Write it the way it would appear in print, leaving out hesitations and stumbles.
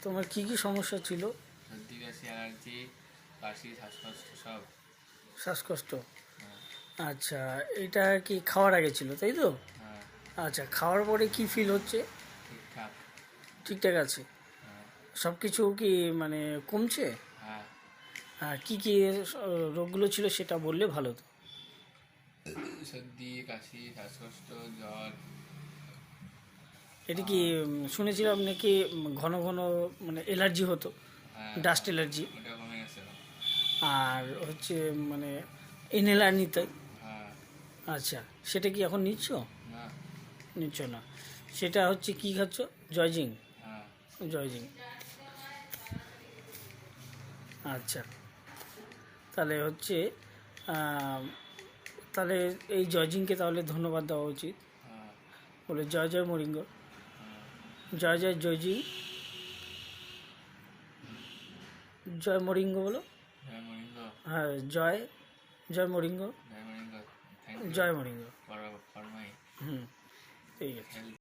তোমার কি কি সমস্যা ছিল? সর্দি কাশি অ্যালার্জি কাশি শ্বাসকষ্ট সব। শ্বাসকষ্ট। হ্যাঁ। আচ্ছা, এটা কি খাওয়ার আগে ছিল তাই তো? হ্যাঁ। আচ্ছা, খাওয়ার পরে কি ফিল হচ্ছে? ঠিকঠাক। ঠিকঠাক আছে? হ্যাঁ। সব কিছু কি মানে কমছে? হ্যাঁ। আর কি কি রোগগুলো ছিল সেটা বললে ভালো হতো। সর্দি কাশি শ্বাসকষ্ট জ্বর। এটা কি শুনেছিলাম নাকি ঘন ঘন মানে এলার্জি হতো, হ্যাঁ, ডাস্ট এলার্জি। ওটা কমে গেছে। আর হচ্ছে মানে ইনহেলার নিতে। হ্যাঁ। আচ্ছা, সেটা কি এখন নিচ্ছ? না। নিচ্ছ না? সেটা হচ্ছে কি খাচ্ছ? জয়জিং। হ্যাঁ। জয়জিং। আচ্ছা, তাহলে হচ্ছে আহ, তাহলে এই জয়জিংকে তাহলে ধন্যবাদ দেওয়া উচিত। হ্যাঁ। বলে জয় জয় মরিঙ্গ, হ্যাঁ। জয় জয় জয়জিং, জয় মরিঙ্গ বলো। জয় মরিঙ্গ। হ্যাঁ, জয় জয় মরিঙ্গ, জয় মরিঙ্গ। থ্যাংক ইউ জয় মরিঙ্গ। ফর মাই হুম, ঠিক আছে। হেল্প।